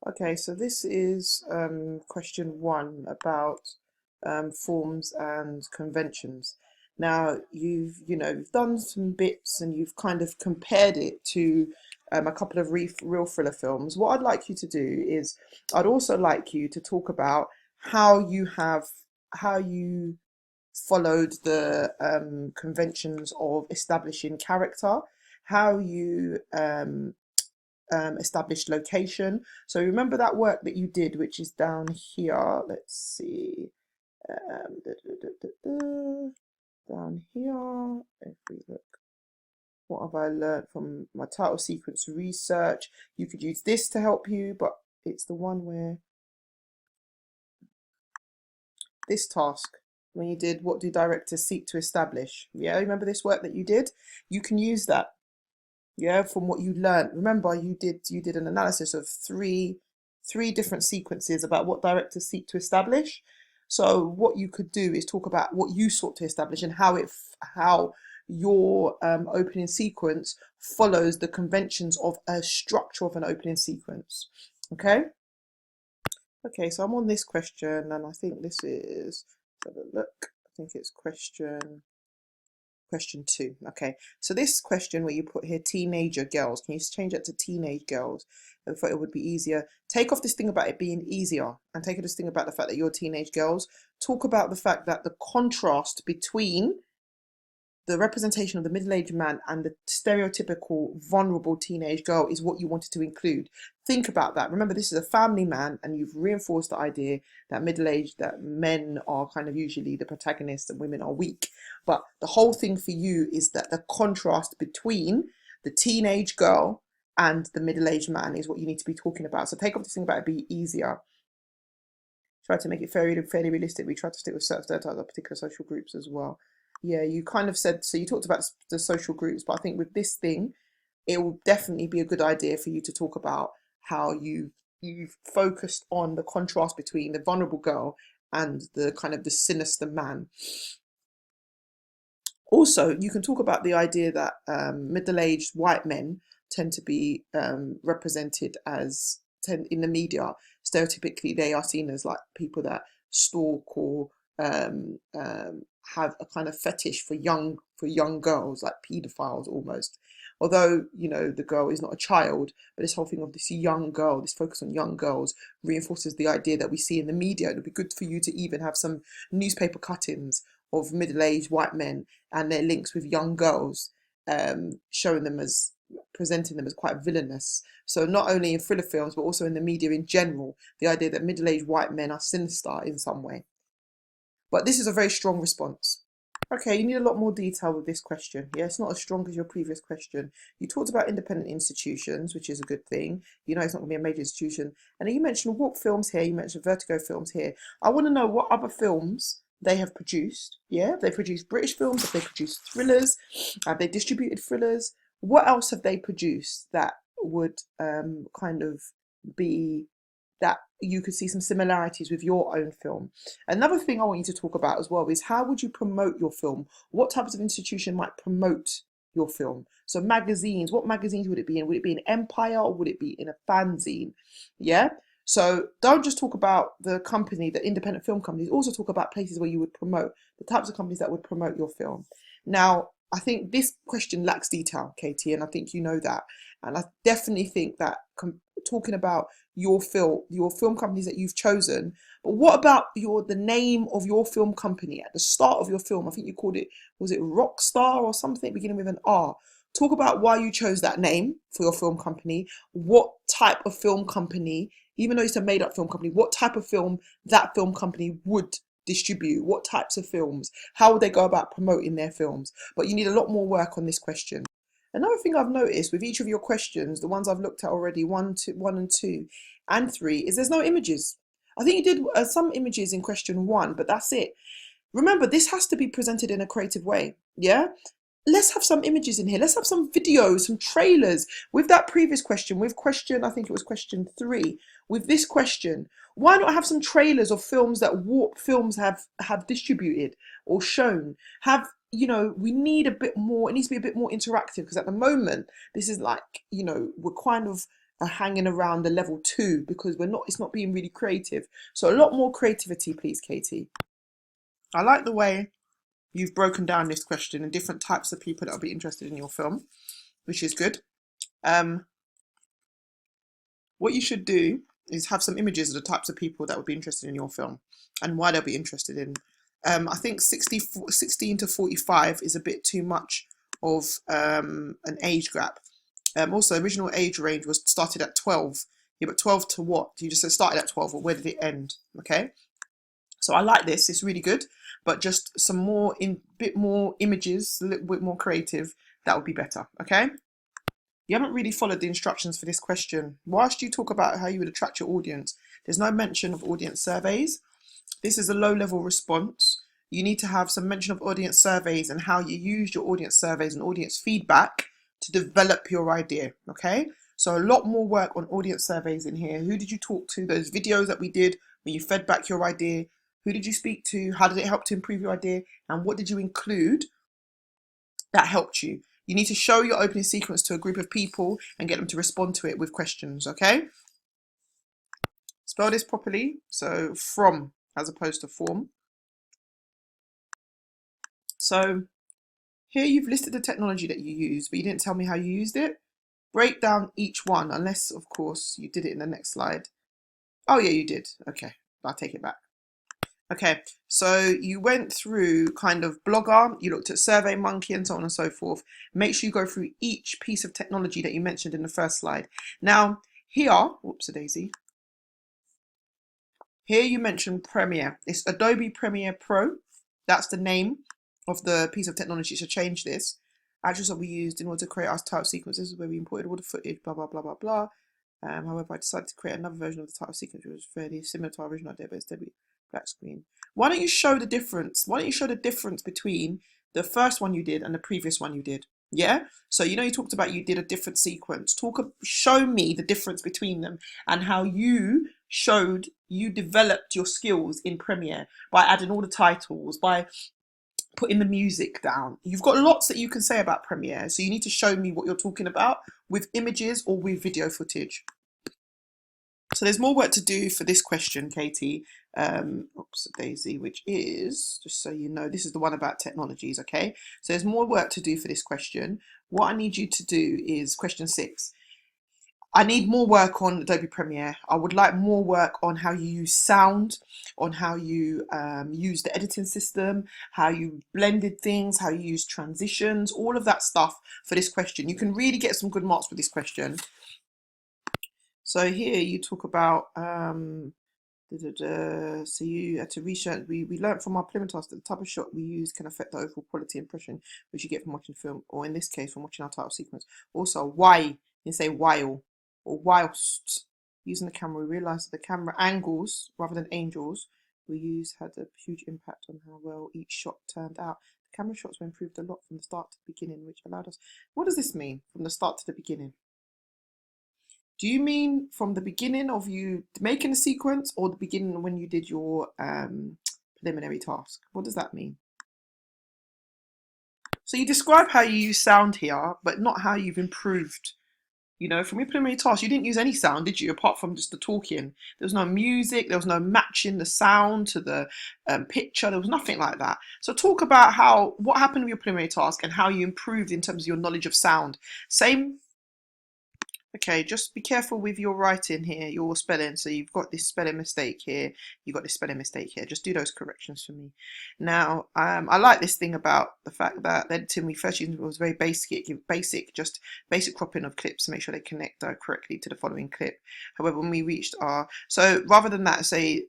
Okay, so this is question one about forms and conventions. Now you've done some bits and you've kind of compared it to a couple of real thriller films. What I'd like you to do is I'd also like you to talk about how you followed the conventions of establishing character, how you established location. So remember that work that you did, which is down here. Let's see. Um, da, da, da, da, da. Down here, if we look, what have I learned from my title sequence research? You could use this to help you, but it's the one where this task, when you did what do directors seek to establish? Yeah, remember this work that you did? You can use that. Yeah, from what you learned. Remember, you did an analysis of three different sequences about what directors seek to establish. So what you could do is talk about what you sought to establish and how your opening sequence follows the conventions of a structure of an opening sequence. Okay. Okay, so I'm on this question, and I think this is, let's have a look. I think it's question two. Okay, so this question where you put here teenager girls, can you change that to teenage girls? I thought it would be easier. Take off this thing about it being easier and take this thing about the fact that you're teenage girls. Talk about the fact that the contrast between the representation of the middle-aged man and the stereotypical vulnerable teenage girl is what you wanted to include. Think about that. Remember, this is a family man, and you've reinforced the idea that middle-aged, that men are kind of usually the protagonists and women are weak. But the whole thing for you is that the contrast between the teenage girl and the middle-aged man is what you need to be talking about. So take off this thing about it be easier. Try to make it fairly realistic. We try to stick with certain stereotypes of particular social groups as well. Yeah, you kind of said, so you talked about the social groups, but I think with this thing, it will definitely be a good idea for you to talk about how you've focused on the contrast between the vulnerable girl and the kind of the sinister man. Also, you can talk about the idea that middle-aged white men tend to be represented as in the media. Stereotypically, they are seen as like people that stalk or have a kind of fetish for young girls, like paedophiles almost. Although the girl is not a child, but this whole thing of this young girl, this focus on young girls, reinforces the idea that we see in the media. It would be good for you to even have some newspaper cuttings of middle-aged white men and their links with young girls, showing them as presenting them as quite villainous. So not only in thriller films, but also in the media in general, the idea that middle-aged white men are sinister in some way. But this is a very strong response. Okay, you need a lot more detail with this question. Yeah, it's not as strong as your previous question. You talked about independent institutions, which is a good thing. You know it's not going to be a major institution. And then you mentioned Warp Films here, you mentioned Vertigo Films here. I want to know what other films they have produced. Yeah, they produced British films, have they produced thrillers, have they distributed thrillers? What else have they produced that would kind of be that you could see some similarities with your own film? Another thing I want you to talk about as well is how would you promote your film? What types of institution might promote your film? So magazines, what magazines would it be in? Would it be in Empire or would it be in a fanzine? Yeah. So don't just talk about the company, the independent film companies, also talk about places where you would promote, the types of companies that would promote your film. Now, I think this question lacks detail, Katie, and I think you know that. And I definitely think that talking about your film companies that you've chosen, but what about the name of your film company at the start of your film? I think you called it, was it Rockstar or something beginning with an R? Talk about why you chose that name for your film company. What type of film company, even though it's a made up film company, what type of film that film company would distribute? What types of films? How would they go about promoting their films? But you need a lot more work on this question. Another thing I've noticed with each of your questions, the ones I've looked at already, one and two, and three, is there's no images. I think you did some images in question one, but that's it. Remember, this has to be presented in a creative way. Yeah? Let's have some images in here. Let's have some videos, some trailers. With that previous question, with question, I think it was question three, with this question, why not have some trailers of films that Warp Films have distributed or shown? Have we need a bit more, it needs to be a bit more interactive because at the moment, this is like, we're kind of are hanging around the level 2 because it's not being really creative. So a lot more creativity, please, Katie. I like the way you've broken down this question and different types of people that will be interested in your film, which is good. What you should do is have some images of the types of people that would be interested in your film and why they'll be interested in. I think 16 to 45 is a bit too much of an age gap. Also, original age range was started at 12. Yeah, but 12 to what? You just said started at 12, or where did it end? Okay. So I like this. It's really good, but just some more, bit more images, a little bit more creative. That would be better. Okay. You haven't really followed the instructions for this question. Whilst you talk about how you would attract your audience, there's no mention of audience surveys. This is a low-level response. You need to have some mention of audience surveys and how you use your audience surveys and audience feedback to develop your idea, okay? So a lot more work on audience surveys in here. Who did you talk to? Those videos that we did when you fed back your idea. Who did you speak to? How did it help to improve your idea? And what did you include that helped you? You need to show your opening sequence to a group of people and get them to respond to it with questions, okay? Spell this properly. So from as opposed to form. So here you've listed the technology that you used, but you didn't tell me how you used it. Break down each one, unless, of course, you did it in the next slide. Oh, yeah, you did. Okay, I'll take it back. Okay, so you went through kind of Blogger, you looked at SurveyMonkey and so on and so forth. Make sure you go through each piece of technology that you mentioned in the first slide. Now, here, whoops-a-daisy. Here you mentioned Premiere. It's Adobe Premiere Pro. That's the name of the piece of technology. So change this. Actions that we used in order to create our title sequence. This is where we imported all the footage, blah, blah, blah, blah, blah. However, I decided to create another version of the title sequence, which was fairly similar to our original idea, but instead we black screen. Why don't you show the difference? Why don't you show the difference between the first one you did and the previous one you did? Yeah. So you talked about you did a different sequence. Show me the difference between them and how you developed your skills in Premiere by adding all the titles, by putting the music down. You've got lots that you can say about Premiere, so you need to show me what you're talking about with images or with video footage. So there's more work to do for this question, Katie. Daisy, which is, just so you know, this is the one about technologies, okay? So there's more work to do for this question. What I need you to do is question 6. I need more work on Adobe Premiere. I would like more work on how you use sound, on how you use the editing system, how you blended things, how you use transitions, all of that stuff for this question. You can really get some good marks with this question. So here you talk about, so you had to research, we learned from our preliminary task that the type of shot we use can affect the overall quality impression which you get from watching the film, or in this case, from watching our title sequence. Also, why, you say while, or whilst using the camera, we realised that the camera angles, rather than angels, we used had a huge impact on how well each shot turned out. The camera shots were improved a lot from the start to the beginning, which allowed us... What does this mean, from the start to the beginning? Do you mean from the beginning of you making a sequence, or the beginning when you did your preliminary task? What does that mean? So you describe how you use sound here, but not how you've improved. From your preliminary task, you didn't use any sound, did you? Apart from just the talking. There was no music, there was no matching the sound to the picture. There was nothing like that. So talk about what happened with your preliminary task and how you improved in terms of your knowledge of sound. Same. Okay, just be careful with your writing here, your spelling. So you've got this spelling mistake here, you've got this spelling mistake here. Just do those corrections for me. Now, I like this thing about the fact that the editing we first used was very basic, basic cropping of clips to make sure they connect correctly to the following clip. However, when we reached so rather than that, say,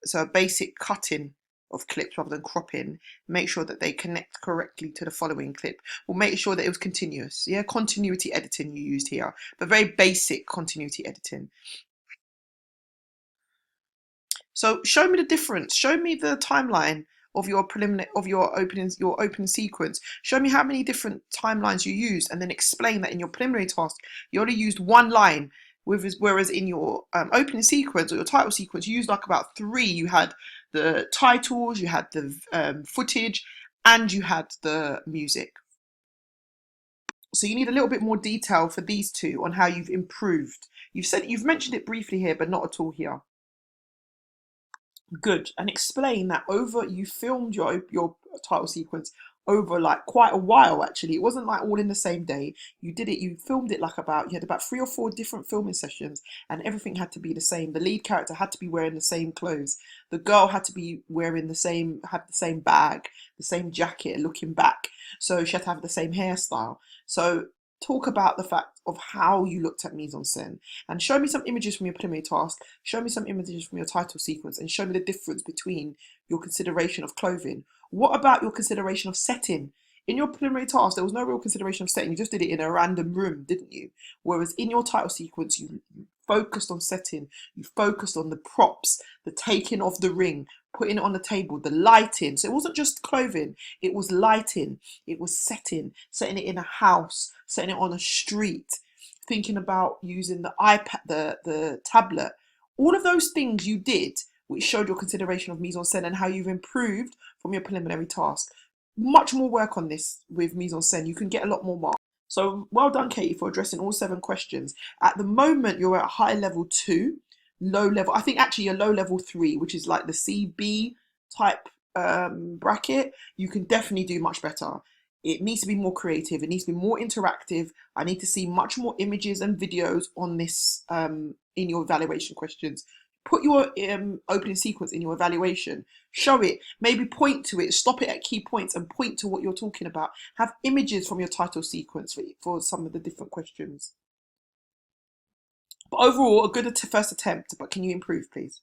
so a basic cutting of clips rather than cropping, make sure that they connect correctly to the following clip. We'll make sure that it was continuous. Yeah, continuity editing you used here, but very basic continuity editing. So show me the difference. Show me the timeline of your opening sequence. Show me how many different timelines you used, and then explain that in your preliminary task you only used one line. Whereas in your opening sequence or your title sequence, you used like about 3. You had the titles, you had the footage, and you had the music. So you need a little bit more detail for these two on how you've improved. You've mentioned it briefly here, but not at all here. Good. And explain that over you filmed your title sequence over like quite a while actually. It wasn't like all in the same day. You filmed it like you had about 3 or 4 different filming sessions, and everything had to be the same. The lead character had to be wearing the same clothes. The girl had to be wearing had the same bag, the same jacket, looking back. So she had to have the same hairstyle. So talk about the fact of how you looked at mise en scène, and show me some images from your preliminary task, show me some images from your title sequence, and show me the difference between your consideration of clothing. What about your consideration of setting? In your preliminary task, there was no real consideration of setting. You just did it in a random room, didn't you? Whereas in your title sequence, you focused on setting, you focused on the props, the taking of the ring, putting it on the table, the lighting. So it wasn't just clothing, it was lighting, it was setting it in a house, setting it on a street, thinking about using the iPad, the tablet. All of those things you did, which showed your consideration of mise en scène and how you've improved from your preliminary task. Much more work on this with mise en scène. You can get a lot more marks. So well done, Katie, for addressing all 7 questions. At the moment, you're at high level 2, low level. I think actually a low level 3, which is like the CB type bracket. You can definitely do much better. It needs to be more creative. It needs to be more interactive. I need to see much more images and videos on this in your evaluation questions. Put your opening sequence in your evaluation. Show it. Maybe point to it. Stop it at key points and point to what you're talking about. Have images from your title sequence for some of the different questions. But overall, a good first attempt. But can you improve, please?